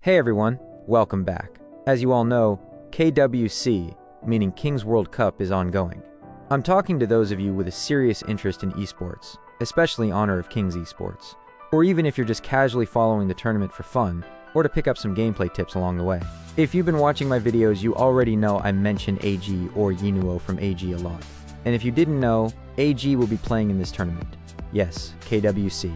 Hey everyone, welcome back. As you all know, KWC, meaning King's World Cup, is ongoing. I'm talking to those of you with a serious interest in esports, especially Honor of Kings esports, or even if you're just casually following the tournament for fun, or to pick up some gameplay tips along the way. If you've been watching my videos, you already know I mention AG or Yinuo from AG a lot. And if you didn't know, AG will be playing in this tournament. Yes, KWC.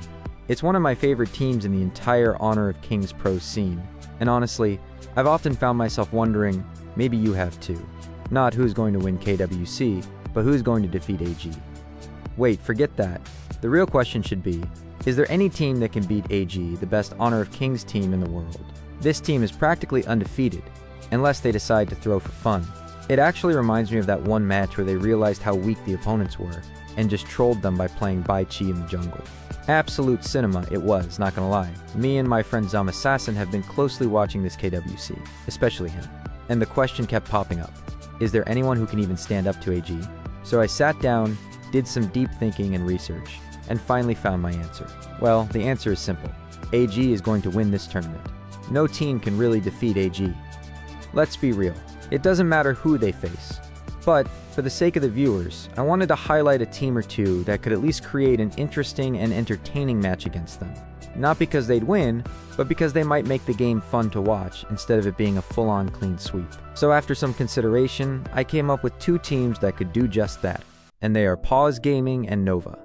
It's one of my favorite teams in the entire Honor of Kings pro scene, and honestly, I've often found myself wondering, maybe you have too. Not who's going to win KWC, but who's going to defeat AG. Wait, forget that. The real question should be, is there any team that can beat AG, the best Honor of Kings team in the world? This team is practically undefeated, unless they decide to throw for fun. It actually reminds me of that one match where they realized how weak the opponents were, and just trolled them by playing Bai Chi in the jungle. Absolute cinema it was, not gonna lie. Me and my friend Zamassassin have been closely watching this KWC, especially him. And the question kept popping up, is there anyone who can even stand up to AG? So I sat down, did some deep thinking and research, and finally found my answer. Well, the answer is simple. AG is going to win this tournament. No team can really defeat AG. Let's be real, it doesn't matter who they face. But, for the sake of the viewers, I wanted to highlight a team or two that could at least create an interesting and entertaining match against them. Not because they'd win, but because they might make the game fun to watch instead of it being a full-on clean sweep. So after some consideration, I came up with two teams that could do just that, and they are Pause Gaming and Nova.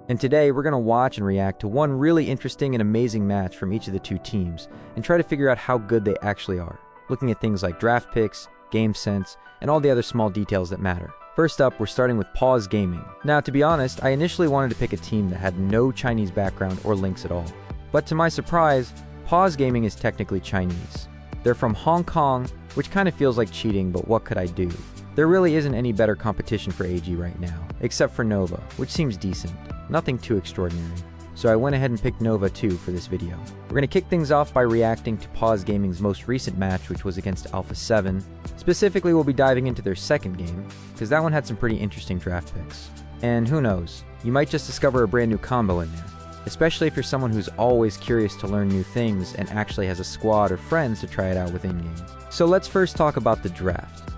And today we're going to watch and react to one really interesting and amazing match from each of the two teams, and try to figure out how good they actually are, looking at things like draft picks, game sense, and all the other small details that matter. First up, we're starting with Pause Gaming. Now, to be honest, I initially wanted to pick a team that had no Chinese background or links at all. But to my surprise, Pause Gaming is technically Chinese. They're from Hong Kong, which kind of feels like cheating, but what could I do? There really isn't any better competition for AG right now, except for Nova, which seems decent. Nothing too extraordinary. So I went ahead and picked Nova too for this video. We're going to kick things off by reacting to Pause Gaming's most recent match, which was against Alpha 7. Specifically, we'll be diving into their second game, because that one had some pretty interesting draft picks. And who knows, you might just discover a brand new combo in there, especially if you're someone who's always curious to learn new things and actually has a squad or friends to try it out with in-game. So let's first talk about the draft.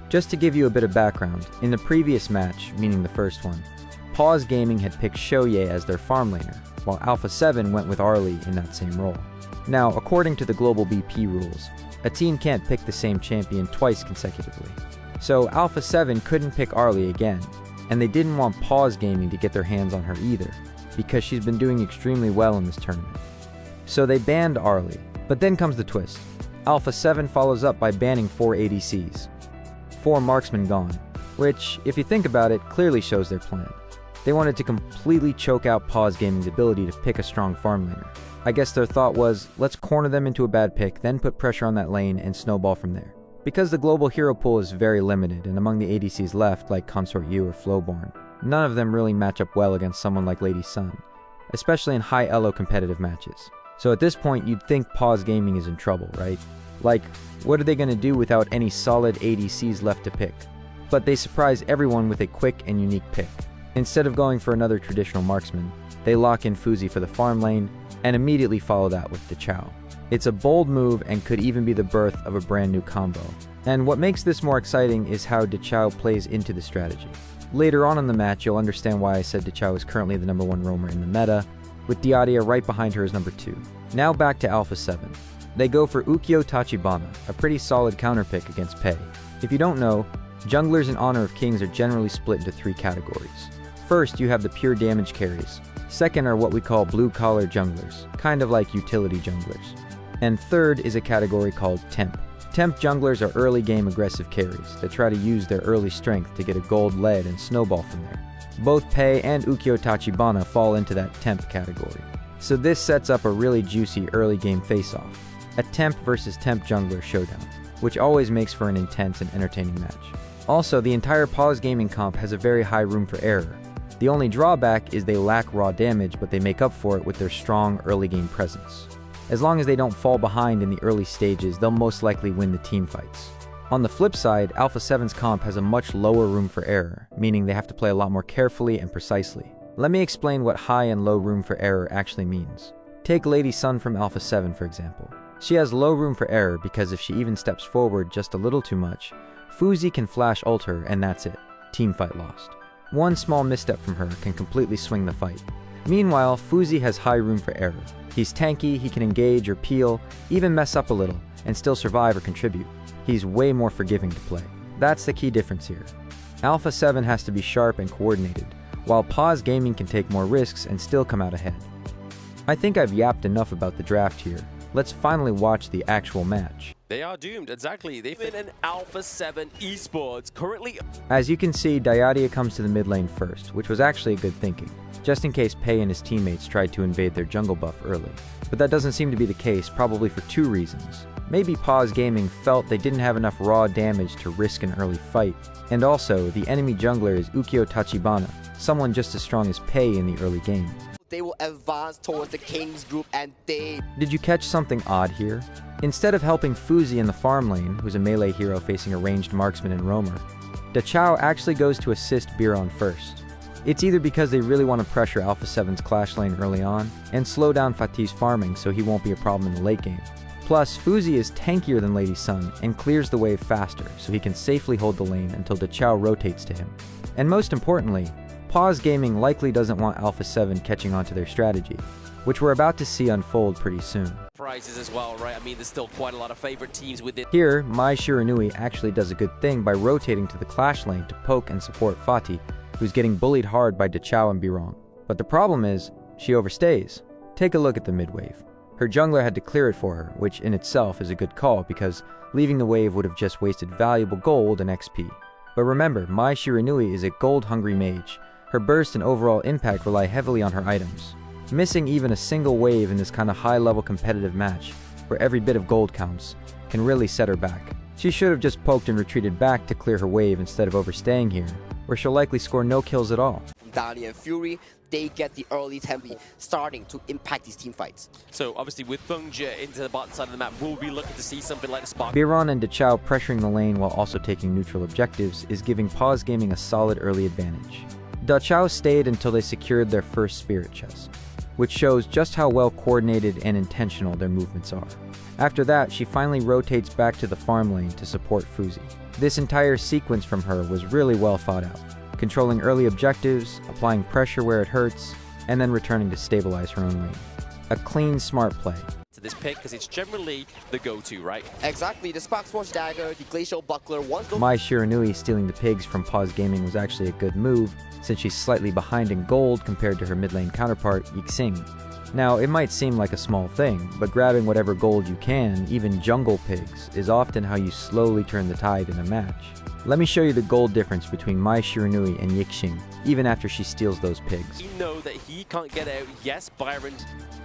Just to give you a bit of background, in the previous match, meaning the first one, Pause Gaming had picked Shoye as their farm laner, while Alpha 7 went with Arlie in that same role. Now, according to the global BP rules, a team can't pick the same champion twice consecutively. So Alpha 7 couldn't pick Arlie again, and they didn't want Pause Gaming to get their hands on her either, because she's been doing extremely well in this tournament. So they banned Arlie, but then comes the twist. Alpha 7 follows up by banning 4 ADCs. 4 marksmen gone, which, if you think about it, clearly shows their plan. They wanted to completely choke out Pause Gaming's ability to pick a strong farm laner. I guess their thought was, let's corner them into a bad pick, then put pressure on that lane and snowball from there. Because the global hero pool is very limited, and among the ADCs left, like Consort U or Flowborn, none of them really match up well against someone like Lady Sun, especially in high elo competitive matches. So at this point, you'd think Pause Gaming is in trouble, right? Like, what are they going to do without any solid ADCs left to pick? But they surprise everyone with a quick and unique pick. Instead of going for another traditional marksman, they lock in Fuzi for the farm lane, and immediately follow that with Dachao. It's a bold move and could even be the birth of a brand new combo. And what makes this more exciting is how Dachao plays into the strategy. Later on in the match, you'll understand why I said Dachao is currently the #1 roamer in the meta, with Diadia right behind her as number 2. Now back to Alpha 7. They go for Ukyo Tachibana, a pretty solid counter pick against Pei. If you don't know, junglers in Honor of Kings are generally split into 3 categories. First, you have the pure damage carries. Second are what we call blue-collar junglers, kind of like utility junglers. And third is a category called temp. Temp junglers are early game aggressive carries that try to use their early strength to get a gold lead and snowball from there. Both Pei and Ukyo Tachibana fall into that temp category. So this sets up a really juicy early game face-off, a temp versus temp jungler showdown, which always makes for an intense and entertaining match. Also, the entire Pause Gaming comp has a very high room for error. The only drawback is they lack raw damage, but they make up for it with their strong early game presence. As long as they don't fall behind in the early stages, they'll most likely win the team fights. On the flip side, Alpha 7's comp has a much lower room for error, meaning they have to play a lot more carefully and precisely. Let me explain what high and low room for error actually means. Take Lady Sun from Alpha 7 for example. She has low room for error because if she even steps forward just a little too much, Fuzi can flash ult her and that's it. Teamfight lost. One small misstep from her can completely swing the fight. Meanwhile, Fuzi has high room for error. He's tanky, he can engage or peel, even mess up a little, and still survive or contribute. He's way more forgiving to play. That's the key difference here. Alpha 7 has to be sharp and coordinated, while Pause Gaming can take more risks and still come out ahead. I think I've yapped enough about the draft here. Let's finally watch the actual match. They are doomed, exactly. They've been an Alpha 7 Esports currently. As you can see, Dyadia comes to the mid lane first, which was actually a good thinking, just in case Pei and his teammates tried to invade their jungle buff early. But that doesn't seem to be the case, probably for two reasons. Maybe Pause Gaming felt they didn't have enough raw damage to risk an early fight, and also the enemy jungler is Ukyo Tachibana, someone just as strong as Pei in the early game. They will advance towards the King's group and they... Did you catch something odd here? Instead of helping Fuzi in the farm lane, who's a melee hero facing a ranged marksman and roamer, Dachao actually goes to assist Biron first. It's either because they really want to pressure Alpha 7's clash lane early on, and slow down Fatih's farming so he won't be a problem in the late game. Plus, Fuzi is tankier than Lady Sun and clears the wave faster, so he can safely hold the lane until Dachao rotates to him. And most importantly, Pause Gaming likely doesn't want Alpha 7 catching on to their strategy, which we're about to see unfold pretty soon. Prizes as well, right? I mean, there's still quite a lot of favorite teams within. Here, Mai Shiranui actually does a good thing by rotating to the clash lane to poke and support Fatih, who's getting bullied hard by Dachao and Biron. But the problem is, she overstays. Take a look at the mid wave. Her jungler had to clear it for her, which in itself is a good call because leaving the wave would have just wasted valuable gold and XP. But remember, Mai Shiranui is a gold-hungry mage. Her burst and overall impact rely heavily on her items. Missing even a single wave in this kind of high-level competitive match, where every bit of gold counts, can really set her back. She should have just poked and retreated back to clear her wave instead of overstaying here, where she'll likely score no kills at all. Dali and Fury, they get the early tempo starting to impact these team fights. So obviously with Fengjie into the bottom side of the map, we'll be looking to see something like the spark. Biron and Dachao pressuring the lane while also taking neutral objectives is giving Pause Gaming a solid early advantage. Dachao stayed until they secured their first spirit chest, which shows just how well coordinated and intentional their movements are. After that, she finally rotates back to the farm lane to support Fuzi. This entire sequence from her was really well thought out, controlling early objectives, applying pressure where it hurts, and then returning to stabilize her own lane. A clean, smart play. To this pick, because it's generally the go-to, right? Exactly, the Spark Swords Dagger, the Glacial Buckler, once those... Mai Shiranui stealing the pigs from Pause Gaming was actually a good move, since she's slightly behind in gold compared to her mid lane counterpart, Yixing. Now, it might seem like a small thing, but grabbing whatever gold you can, even jungle pigs, is often how you slowly turn the tide in a match. Let me show you the gold difference between Mai Shiranui and Yixing, even after she steals those pigs. You know that he can't get out. Yes, Byron.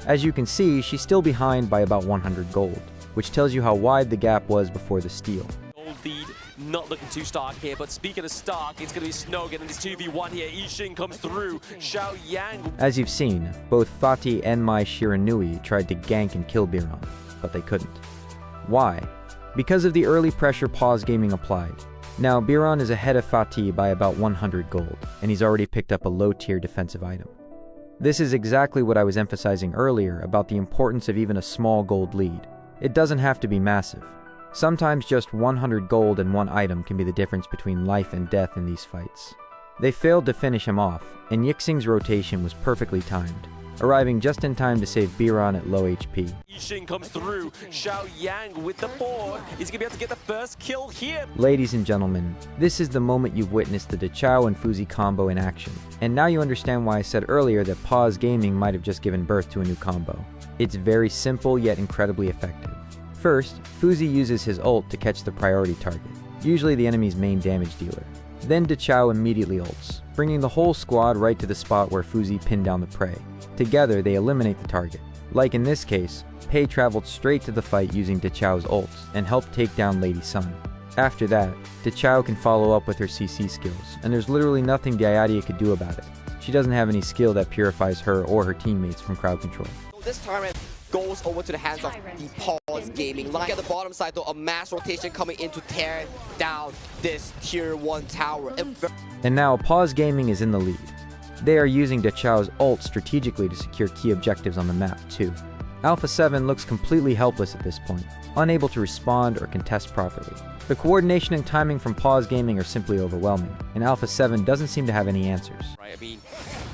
As you can see, she's still behind by about 100 gold, which tells you how wide the gap was before the steal. Gold lead, not looking too stark here, but speaking of stark, it's going to be Snow getting this 2v1 here. Yixing comes through. Xiao Yang. As you've seen, both Fatih and Mai Shiranui tried to gank and kill Biron, but they couldn't. Why? Because of the early pressure Pause Gaming applied. Now, Biron is ahead of Fatih by about 100 gold, and he's already picked up a low-tier defensive item. This is exactly what I was emphasizing earlier about the importance of even a small gold lead. It doesn't have to be massive. Sometimes just 100 gold and one item can be the difference between life and death in these fights. They failed to finish him off, and Yixing's rotation was perfectly timed, arriving just in time to save Biron at low HP. Yixing comes through. Xiao Yang with the board. He's going to be able to get the first kill here. Ladies and gentlemen, this is the moment you've witnessed the Dachao and Fuzi combo in action. And now you understand why I said earlier that Pause Gaming might have just given birth to a new combo. It's very simple yet incredibly effective. First, Fuzi uses his ult to catch the priority target, usually the enemy's main damage dealer. Then Dachao immediately ults, bringing the whole squad right to the spot where Fuzi pinned down the prey. Together, they eliminate the target. Like in this case, Pei traveled straight to the fight using Dachao's ult and helped take down Lady Sun. After that, Dachao can follow up with her CC skills, and there's literally nothing Dyadia could do about it. She doesn't have any skill that purifies her or her teammates from crowd control. This time it goes over to the hands of the Pause Gaming. Look at the bottom side though, a mass rotation coming in to tear down this tier 1 tower. And now Pause Gaming is in the lead. They are using Dachao's ult strategically to secure key objectives on the map too. Alpha 7 looks completely helpless at this point, unable to respond or contest properly. The coordination and timing from Pause Gaming are simply overwhelming, and Alpha 7 doesn't seem to have any answers. Right, I mean,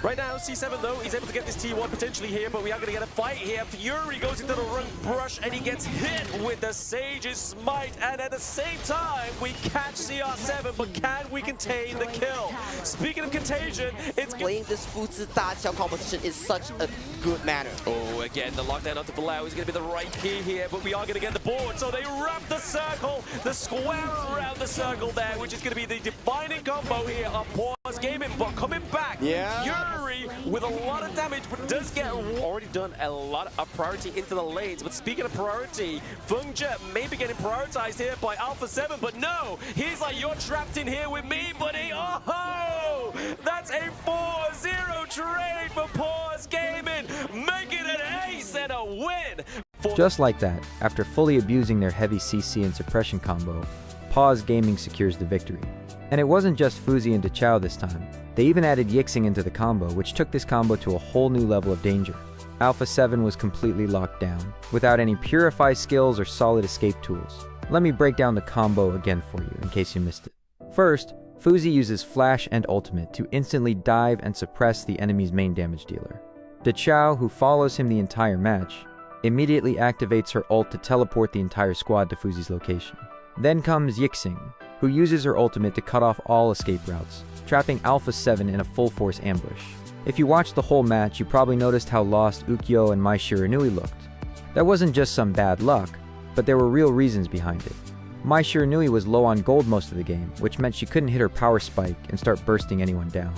right now, C7 though, he's able to get this T1 potentially here, but we are going to get a fight here. Fury goes into the run brush and he gets hit with the Sage's Smite, and at the same time, we catch CR7, but can we contain the kill? Speaking of contagion, it's Playing this Fuzi Da competition is such a good manner. Oh, again, the lockdown onto Palau is going to be the right key here, but we are going to get the board, so they wrap the circle, the square around the circle there, which is going to be the defining combo here of Pause Gaming, but coming back, Fury with a lot of damage, but does get already done a lot of priority into the lanes. But speaking of priority, Fengzhe may be getting prioritized here by Alpha 7, but no, he's like, you're trapped in here with me, buddy. Oh, that's a 4-0 trade for Pause Gaming, making an ace and a win. Just like that, after fully abusing their heavy CC and suppression combo, Pause Gaming secures the victory. And it wasn't just Fuzi and Dachao this time. They even added Yixing into the combo, which took this combo to a whole new level of danger. Alpha 7 was completely locked down, without any Purify skills or solid escape tools. Let me break down the combo again for you, in case you missed it. First, Fuzi uses Flash and Ultimate to instantly dive and suppress the enemy's main damage dealer. Dachao, who follows him the entire match, immediately activates her ult to teleport the entire squad to Fuzi's location. Then comes Yixing, who uses her ultimate to cut off all escape routes, trapping Alpha 7 in a full-force ambush. If you watched the whole match, you probably noticed how lost Ukyo and Mai Shiranui looked. That wasn't just some bad luck, but there were real reasons behind it. Mai Shiranui was low on gold most of the game, which meant she couldn't hit her power spike and start bursting anyone down.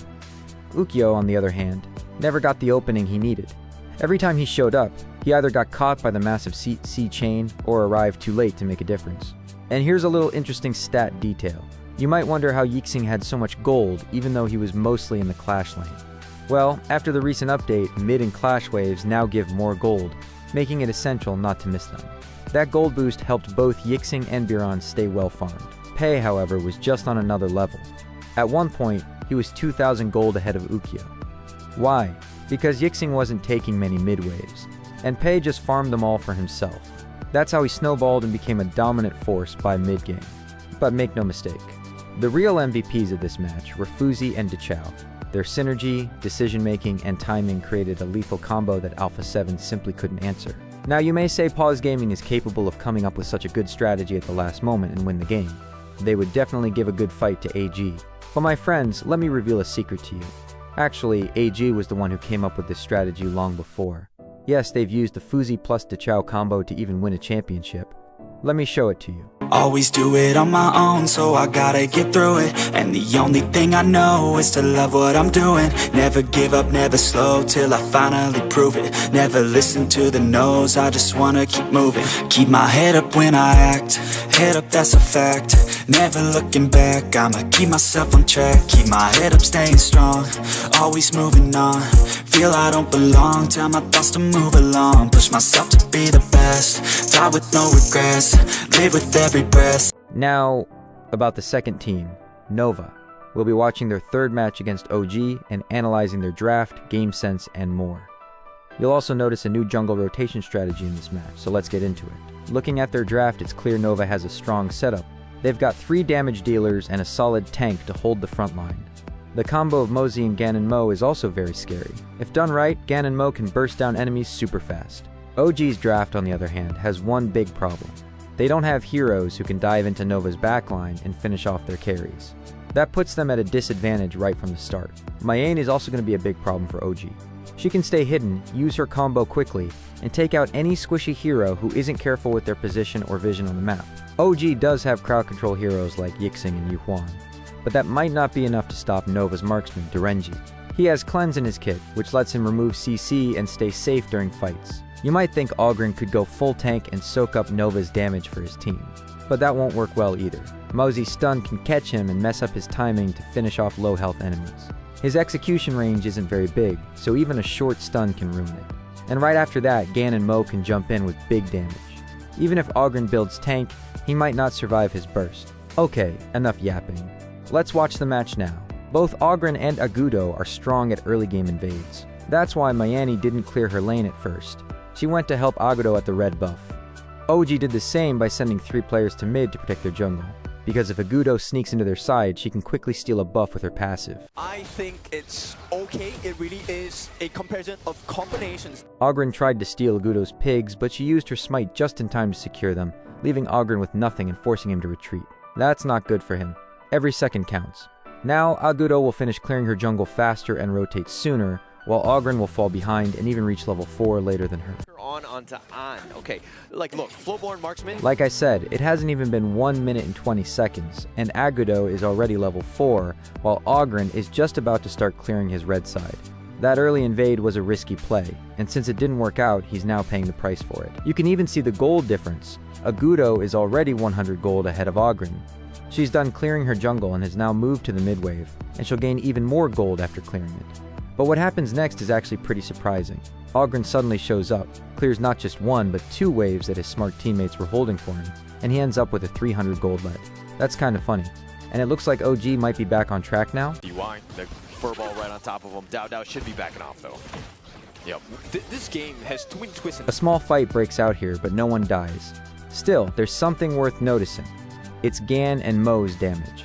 Ukyo, on the other hand, never got the opening he needed. Every time he showed up, he either got caught by the massive C chain or arrived too late to make a difference. And here's a little interesting stat detail. You might wonder how Yixing had so much gold even though he was mostly in the Clash lane. Well, after the recent update, mid and Clash waves now give more gold, making it essential not to miss them. That gold boost helped both Yixing and Biran stay well farmed. Pei, however, was just on another level. At one point, he was 2,000 gold ahead of Ukyo. Why? Because Yixing wasn't taking many mid waves, and Pei just farmed them all for himself. That's how he snowballed and became a dominant force by mid-game. But make no mistake, the real MVPs of this match were Fuzi and Dachao. Their synergy, decision-making, and timing created a lethal combo that Alpha 7 simply couldn't answer. Now you may say Pause Gaming is capable of coming up with such a good strategy at the last moment and win the game. They would definitely give a good fight to AG. But my friends, let me reveal a secret to you. Actually, AG was the one who came up with this strategy long before. Yes, they've used the Fuzi plus Dachao combo to even win a championship. Let me show it to you. Always do it on my own, so I gotta get through it. And the only thing I know is to love what I'm doing. Never give up, never slow, till I finally prove it. Never listen to the no's, I just wanna keep moving. Keep my head up when I act, head up, that's a fact. Never looking back, I'ma keep myself on track. Keep my head up, staying strong, always moving on. Feel I don't belong, tell my thoughts to move along. Push myself to be the best, die with no regrets. Live with every breath. Now, about the second team, Nova. We'll be watching their third match against OG and analyzing their draft, game sense, and more. You'll also notice a new jungle rotation strategy in this match, so let's get into it. Looking at their draft, it's clear Nova has a strong setup. They've got 3 damage dealers and a solid tank to hold the front line. The combo of Mozi and Ganon-Mo is also very scary. If done right, Ganon-Mo can burst down enemies super fast. OG's draft, on the other hand, has one big problem. They don't have heroes who can dive into Nova's backline and finish off their carries. That puts them at a disadvantage right from the start. Mayane is also going to be a big problem for OG. She can stay hidden, use her combo quickly, and take out any squishy hero who isn't careful with their position or vision on the map. OG does have crowd control heroes like Yixing and Yu Huan, but that might not be enough to stop Nova's marksman, Derenji. He has Cleanse in his kit, which lets him remove CC and stay safe during fights. You might think Oghren could go full tank and soak up Nova's damage for his team, but that won't work well either. Mozi's stun can catch him and mess up his timing to finish off low health enemies. His execution range isn't very big, so even a short stun can ruin it. And right after that, Ganon-Mo can jump in with big damage. Even if Oghren builds tank, he might not survive his burst. Okay, enough yapping. Let's watch the match now. Both Oghren and Agudo are strong at early game invades. That's why Mayani didn't clear her lane at first. She went to help Aguro at the red buff. OG did the same by sending 3 players to mid to protect their jungle, because if Aguro sneaks into their side, she can quickly steal a buff with her passive. I think it's okay. It really is a comparison of combinations. Oghren tried to steal Agudo's pigs, but she used her smite just in time to secure them, leaving Oghren with nothing and forcing him to retreat. That's not good for him. Every second counts. Now, Aguro will finish clearing her jungle faster and rotate sooner, while Oghren will fall behind and even reach level 4 later than her. Onto on. Okay, like look, Flowborn Marksman. Like I said, it hasn't even been 1 minute and 20 seconds, and Aguro is already level 4, while Oghren is just about to start clearing his red side. That early invade was a risky play, and since it didn't work out, he's now paying the price for it. You can even see the gold difference. Aguro is already 100 gold ahead of Oghren. She's done clearing her jungle and has now moved to the mid wave, and she'll gain even more gold after clearing it. But what happens next is actually pretty surprising. Oghren suddenly shows up, clears not just 1 but 2 waves that his smart teammates were holding for him, and he ends up with a 300 gold lead. That's kind of funny. And it looks like OG might be back on track now. DY, the furball right on top of him. Dao should be backing off though. Yep. This game has twin twists. A small fight breaks out here, but no one dies. Still, there's something worth noticing. It's Gan and Mo's damage.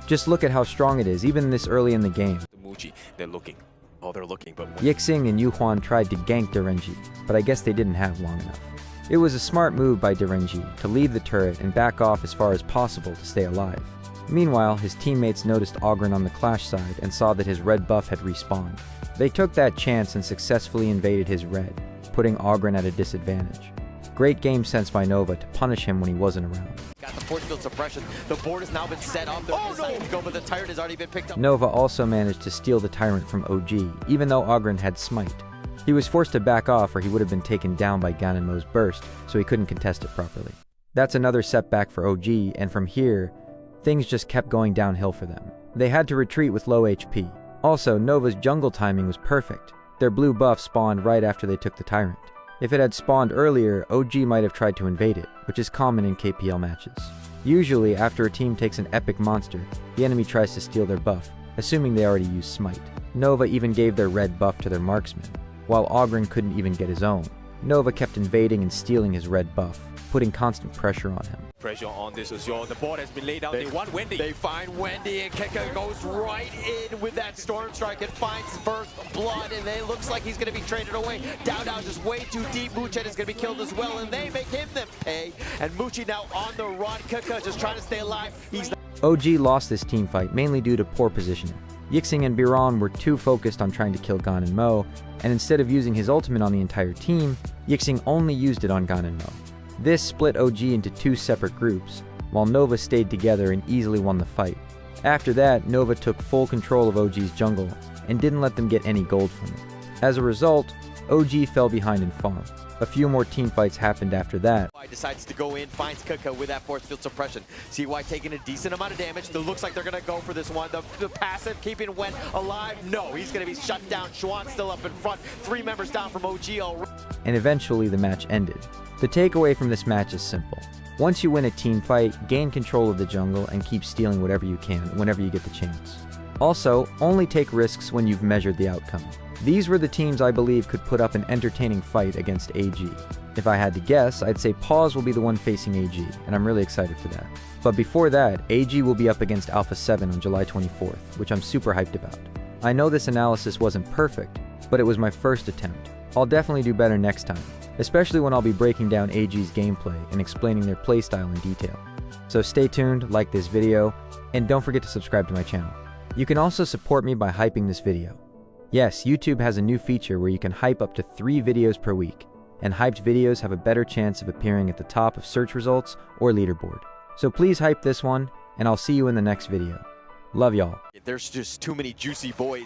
Just look at how strong it is, even this early in the game. Muji, they're looking. Oh, they're looking, but Yixing and Yuhuan tried to gank Derenji, but I guess they didn't have long enough. It was a smart move by Derenji to leave the turret and back off as far as possible to stay alive. Meanwhile, his teammates noticed Oghren on the Clash side and saw that his red buff had respawned. They took that chance and successfully invaded his red, putting Oghren at a disadvantage. Great game sense by Nova to punish him when he wasn't around. Got the force field suppression. The board has now been set up. Oh no! To go, but the tyrant has already been picked up. Nova also managed to steal the Tyrant from OG, even though Oghren had Smite. He was forced to back off or he would have been taken down by Ganonmo's burst, so he couldn't contest it properly. That's another setback for OG, and from here, things just kept going downhill for them. They had to retreat with low HP. Also, Nova's jungle timing was perfect. Their blue buff spawned right after they took the Tyrant. If it had spawned earlier, OG might have tried to invade it, which is common in KPL matches. Usually, after a team takes an epic monster, the enemy tries to steal their buff, assuming they already used Smite. Nova even gave their red buff to their marksman, while Oghren couldn't even get his own. Nova kept invading and stealing his red buff, putting constant pressure on him. Pressure on this as well. The board has been laid out. They want Wendy. They find Wendy, and Keka goes right in with that Storm Strike and finds first blood, and it looks like he's going to be traded away. Dao just way too deep. Muchet is going to be killed as well, and they make him them pay. And Muchi now on the run. Keka just trying to stay alive. OG lost this team fight mainly due to poor positioning. Yixing and Biran were too focused on trying to kill Gan and Mo, and instead of using his ultimate on the entire team, Yixing only used it on Gan and Mo. This split OG into 2 separate groups, while Nova stayed together and easily won the fight. After that, Nova took full control of OG's jungle and didn't let them get any gold from it. As a result, OG fell behind in farm. A few more teamfights happened after that. Decides to go in, finds Keka with that force field suppression. CY taking a decent amount of damage. It looks like they're going to go for this one. The passive keeping Wen alive. No, he's going to be shut down. Xuan still up in front. 3 members down from OG already. And eventually the match ended. The takeaway from this match is simple. Once you win a team fight, gain control of the jungle and keep stealing whatever you can whenever you get the chance. Also, only take risks when you've measured the outcome. These were the teams I believe could put up an entertaining fight against AG. If I had to guess, I'd say Pause will be the one facing AG, and I'm really excited for that. But before that, AG will be up against Alpha 7 on July 24th, which I'm super hyped about. I know this analysis wasn't perfect, but it was my first attempt. I'll definitely do better next time, especially when I'll be breaking down AG's gameplay and explaining their playstyle in detail. So stay tuned, like this video, and don't forget to subscribe to my channel. You can also support me by hyping this video. Yes, YouTube has a new feature where you can hype up to 3 videos per week, and hyped videos have a better chance of appearing at the top of search results or leaderboard. So please hype this one, and I'll see you in the next video. Love y'all. There's just too many juicy boys.